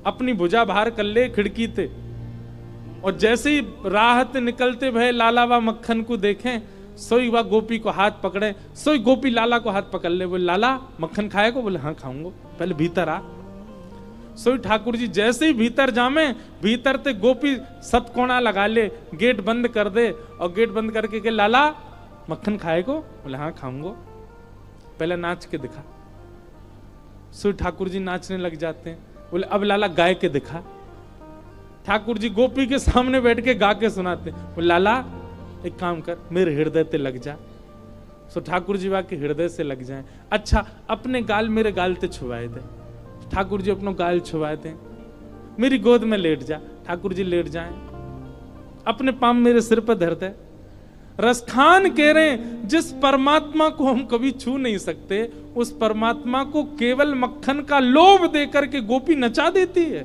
अपनी भुजा बाहर कर ले खिड़की ते, और जैसे ही राहत निकलते भय लाला व मक्खन को देखें, सोई वह गोपी को हाथ पकड़े, सोई गोपी लाला को हाथ पकड़ ले, बोले लाला मक्खन खाएगा? बोले हाँ खाऊंगा, पहले भीतर आ। सोई ठाकुर जी जैसे ही भीतर जामे, भीतर ते गोपी सतकोना लगा ले, गेट बंद कर दे, और गेट बंद करके के लाला मक्खन खाएगा? बोले हाँ खाऊंगा, पहले नाच के दिखा। सोई ठाकुर जी नाचने लग जाते हैं, बोले अब लाला गाय के दिखा। ठाकुर जी गोपी के सामने बैठ के गा के सुनाते, बोले लाला एक काम कर, मेरे हृदय ते लग जा, सो ठाकुर जी वाके हृदय से लग जाए। अच्छा, अपने गाल मेरे गाल ते छुवाए दे, ठाकुर जी अपनो गाल छुवाए दे, मेरी गोद में लेट जा, ठाकुर जी लेट जाएं, अपने पाम मेरे सिर पर धर दे। रसखान कह रहे हैं जिस परमात्मा को हम कभी छू नहीं सकते, उस परमात्मा को केवल मक्खन का लोभ देकर के गोपी नचा देती है।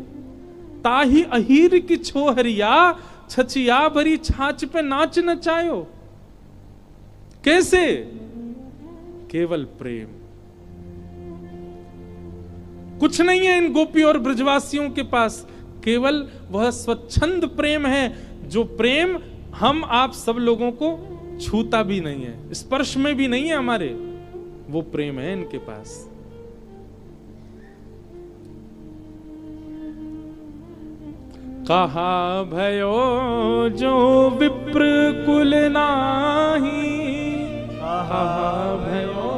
ताही अहीर की छोहरिया, छछिया भरी छाछ पे नाच नचायो। कैसे? केवल प्रेम। कुछ नहीं है इन गोपी और ब्रजवासियों के पास, केवल वह स्वच्छंद प्रेम है, जो प्रेम हम आप सब लोगों को छूता भी नहीं है, स्पर्श में भी नहीं है हमारे, वो प्रेम है इनके पास। कहा भयो जो विप्र कुल नाही, कहा भयो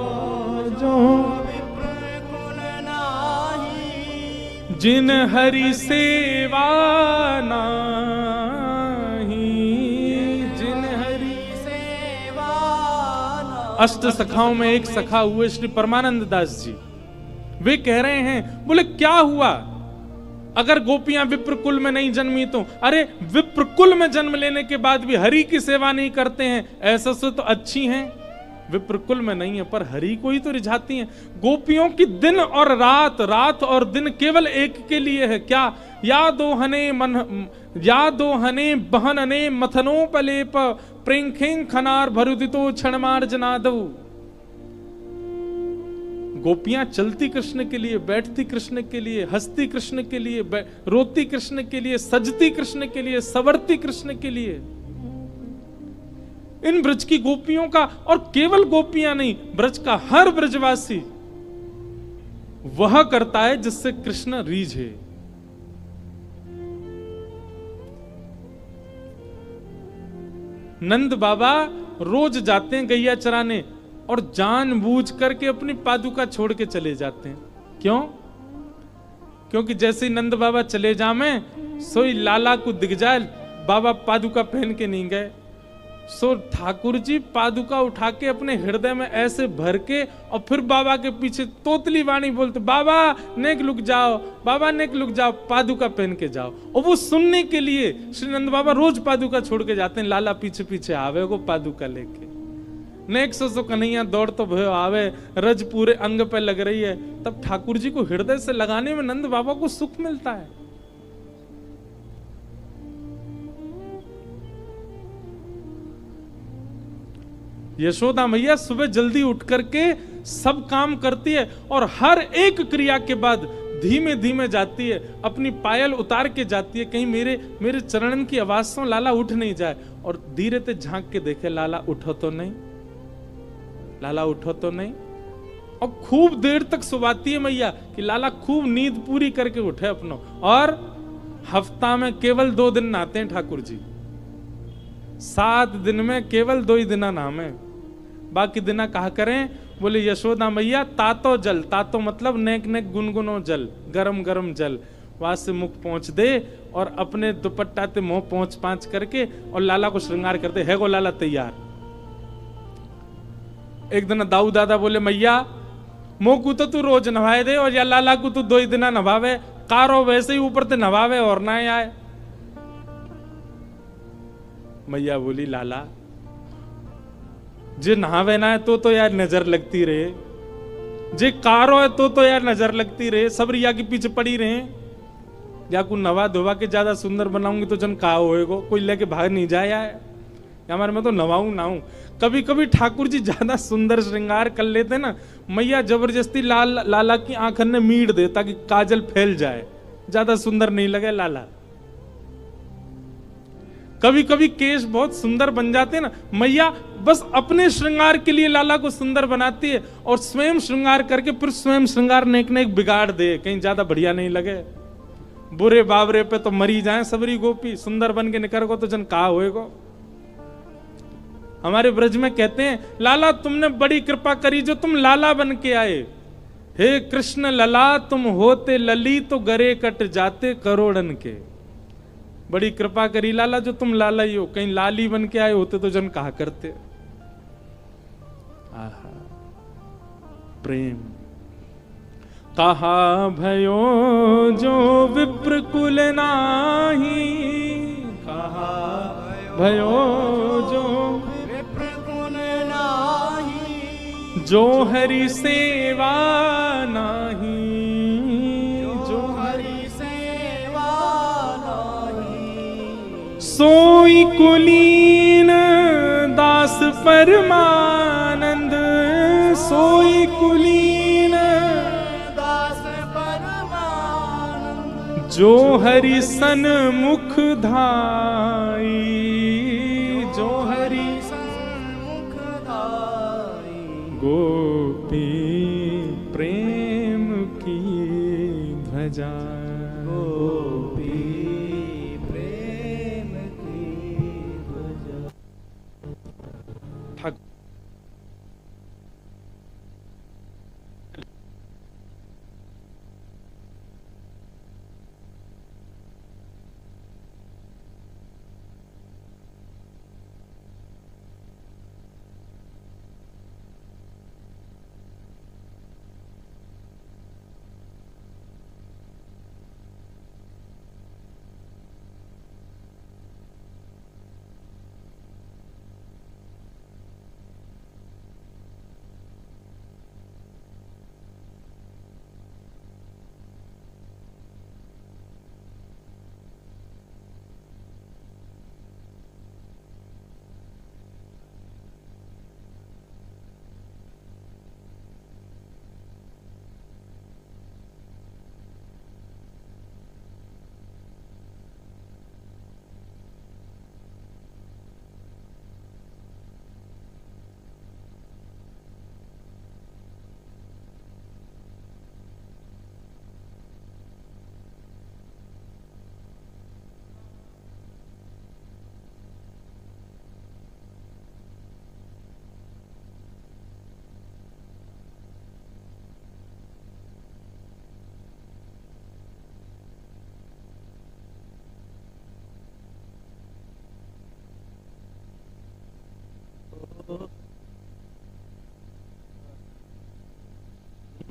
जो विप्र कुल नाही, जिन हरि सेवा नाही, जिन हरि सेवा ना। अष्ट सखाओं में एक सखा हुए श्री परमानंद दास जी, वे कह रहे हैं, बोले क्या हुआ अगर गोपियां विप्रकुल में नहीं जन्मी तो? अरे विप्रकुल में जन्म लेने के बाद भी हरि की सेवा नहीं करते हैं, ऐसा से तो अच्छी हैं, विप्रकुल में नहीं है पर हरि को ही तो रिझाती हैं। गोपियों की दिन और रात, रात और दिन केवल एक के लिए है, क्या? या दोहने बहनने मथनोपलेप प्रेंखें खनार भरुदितो क्षणमार जनादव। गोपियां चलती कृष्ण के लिए, बैठती कृष्ण के लिए, हंसती कृष्ण के लिए, रोती कृष्ण के लिए, सजती कृष्ण के लिए, संवरती कृष्ण के लिए। इन ब्रज की गोपियों का, और केवल गोपियां नहीं, ब्रज का हर ब्रजवासी वह करता है जिससे कृष्ण रीझे। नंद बाबा रोज जाते हैं गैया चराने और जानबूझ करके अपनी पादुका छोड़ के चले जाते हैं। क्यों? क्योंकि जैसे ही नंद बाबा चले जामे, सोई लाला को दिख जाए, बाबा पादुका पहन के नहीं गए, सो ठाकुर जी पादुका उठा के अपने हृदय में ऐसे भर के और फिर बाबा के पीछे तोतली वाणी बोलते, बाबा नेक लुक जाओ, बाबा नेक लुक जाओ, पादुका पहन के जाओ। और वो सुनने के लिए श्री नंद बाबा रोज पादुका छोड़ के जाते हैं, लाला पीछे पीछे आवे को पादुका लेके। नेक सो कन्हैया दौड़ तो भयो आवे, रज पूरे अंग पे लग रही है, तब ठाकुर जी को हृदय से लगाने में नंद बाबा को सुख मिलता है। यशोदा मैया सुबह जल्दी उठ करके सब काम करती है और हर एक क्रिया के बाद धीमे धीमे जाती है, अपनी पायल उतार के जाती है, कहीं मेरे चरणन की आवाज से लाला उठ नहीं जाए। और धीरे से झांक के देखे, लाला उठो तो नहीं, लाला उठो तो नहीं। और खूब देर तक सुबाती है मैया कि लाला खूब नींद पूरी करके उठे अपनो। और हफ्ता में केवल 2 दिन नहाते हैं ठाकुर जी, 7 दिन में केवल 2 ही दिन नहामे, बाकी दिना कहा करें। बोले यशोदा मैया तातो जल, तातो मतलब नेक नेक गुनगुनो जल, गरम गरम जल, वहां से मुख पहुंच दे और अपने दुपट्टा ते मुंह पहुंच पांच करके और लाला को श्रृंगार कर दे, है गो लाला तैयार। एक दिन दाऊ दादा बोले मैया मोह को तो तू रोज नवाए दे और या लाला को तू 2 ही दिन नवावे, कारो वैसे ही ऊपर ते नवावे और ना आए। मैया बोली लाला जे नहावे ना है तो यार नजर लगती रहे, जे कारो है तो यार नजर लगती रहे, सब रिया के पीछे पड़ी रहे। या को नवा धोवा के ज्यादा सुंदर बनाऊंगी तो जन कहा होएगो, कोई लेके भाग नहीं जाए यार, हमारे में तो नवाऊं नाऊं। कभी कभी ठाकुर जी ज्यादा सुंदर श्रृंगार कर लेते ना, मैया जबरदस्ती लाला की आंखन ने मीट दे ताकि काजल फैल जाए, ज्यादा सुंदर नहीं लगे लाला। कभी कभी केश बहुत सुंदर बन जाते हैं ना, मैया बस अपने श्रृंगार के लिए लाला को सुंदर बनाती है और स्वयं श्रृंगार करके फिर स्वयं श्रृंगार नेक नेक बिगाड़ दे, कहीं ज्यादा बढ़िया नहीं लगे। बुरे बाबरे पे तो मरी जाए सबरी गोपी, सुंदर बन के निकर को तो जन कहा होएगो। हमारे ब्रज में कहते हैं लाला तुमने बड़ी कृपा करी जो तुम लाला बन के आए, हे कृष्ण लला तुम होते लली तो गरे कट जाते करोड़न के। बड़ी कृपा करी लाला जो तुम लाला ही हो, कहीं लाली बन के आए होते तो जन कहा करते। प्रेम। कहा भयो जो विप्र कुल नाही, कहा भयो जो विप्र कुल नाही, जो हरि सेवा नाही, जो हरि सेवा नाही, सोई कुलीन दास परमानंद, सोई कुलीन दास परमानंद, जो हरि सन्मुख धाई, जो हरि सन्मुख धाई, गोपी प्रेम की ध्वजा, गोपी प्रेम की ध्वजा। ठाकुर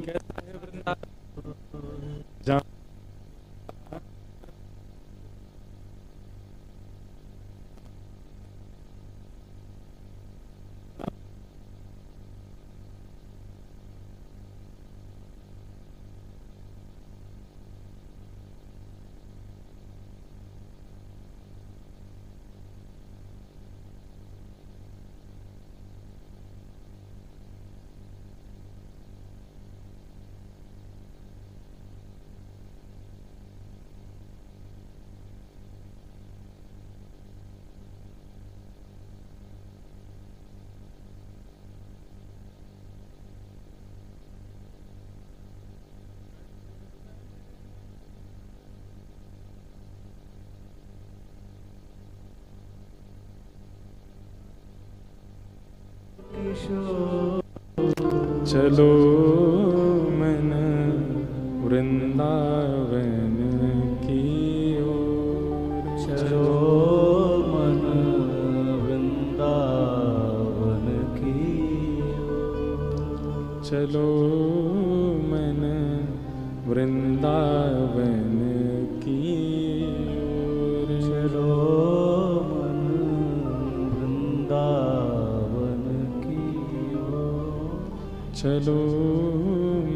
कैसा है वृंदावन जहाँ चलो मन वृंदावन की ओर, चलो मन वृंदावन की ओर, चलो मन वृंदावन की ओर, चलो मन वृंदावन की ओर, चलो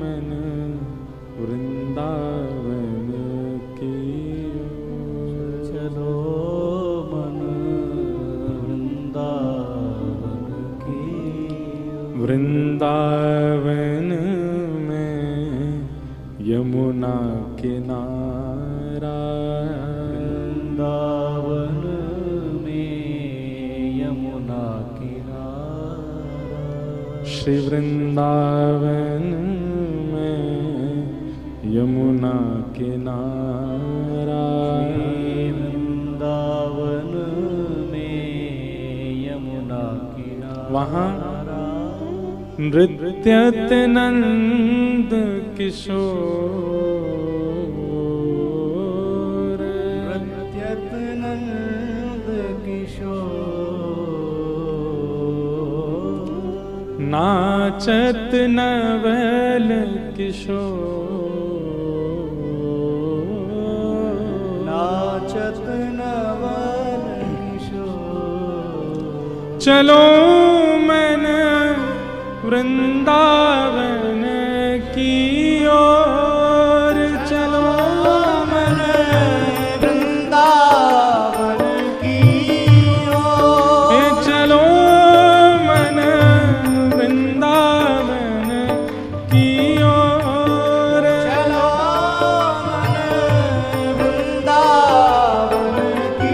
मन वृंदावन की ओर, चलो मन वृंदावन की ओर, वृंदावन में यमुना किनारा, वृंदावन में यमुना किनारा, श्री वृंदावन में यमुना किनारा, वृंदावन में यमुना किनारा, वहाँ नृत्यत नंद किशोर, नृत्यत नंद किशोर, नाचत नवल किशोर, नाचत नवल किशोर। चलो मन वृंदावन की ओर, चलो मन वृंदावन की ओर। चलो मन वृंदावन की ओर, चलो मन वृंदावन की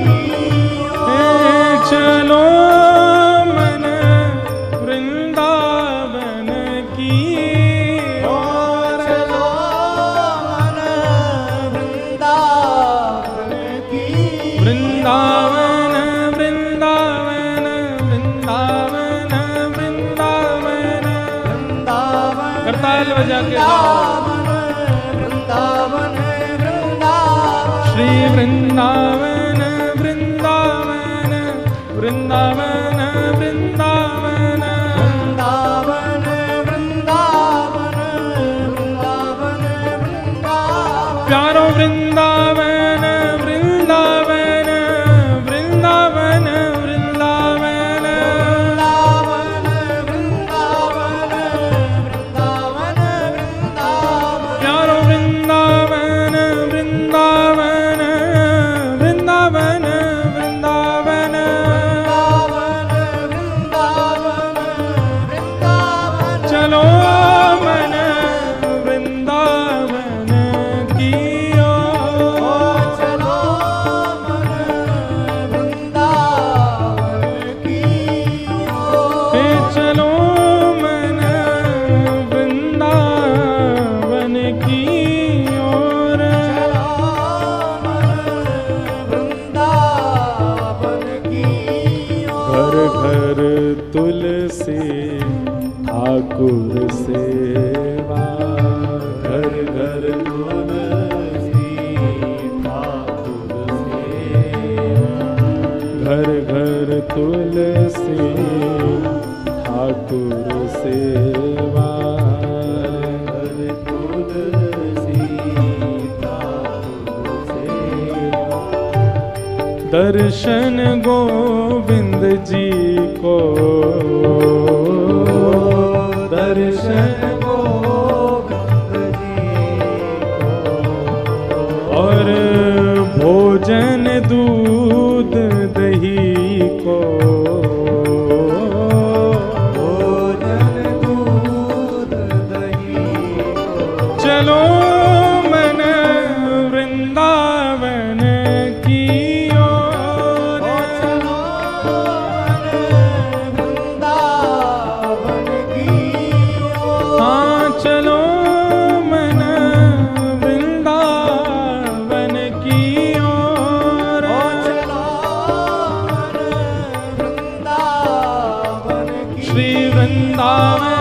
ओर। चलो मन वृंदावन की ओर। चलो मन वृंदावन की वृंदावन वृंदावन वृंदावन वृंदावन, वृंदावन करताल बजा के वृंदावन वृंदावन श्री वृंदावन वृंदावन वृंदावन वृंदावन, वृंदावन वृंदावन वृंदावन वृंदावन। प्यारो वृंदावन वृंदावन वृंदावन वृंदावन, प्यारो वृंदावन वृंदावन वृंदावन वृंदावन, चलो मन वृंदावन की ओर। चलो मन वृंदावन की ओर। चलो मन वृंदावन की ओर। चलो मन वृंदावन की घर ओर। घर तुलसी ठाकुर सेवा, घर घर तुलसी ठाकुर सेवा। घर घर तुलसी ठाकुर सेवा, घर तुलसी ठाकुर सेवा। दर्शन गोविंद जी को, दर्शन गोविंद जी को। और भोजन दूध दही को, भोजन दूध दही को। चलो मन वृंदावन की ओर। चलो मन वृंदावन की ओर। हाँ चलो मन वृंदावन की ओर। चलो मन वृंदावन की श्री वृंदावन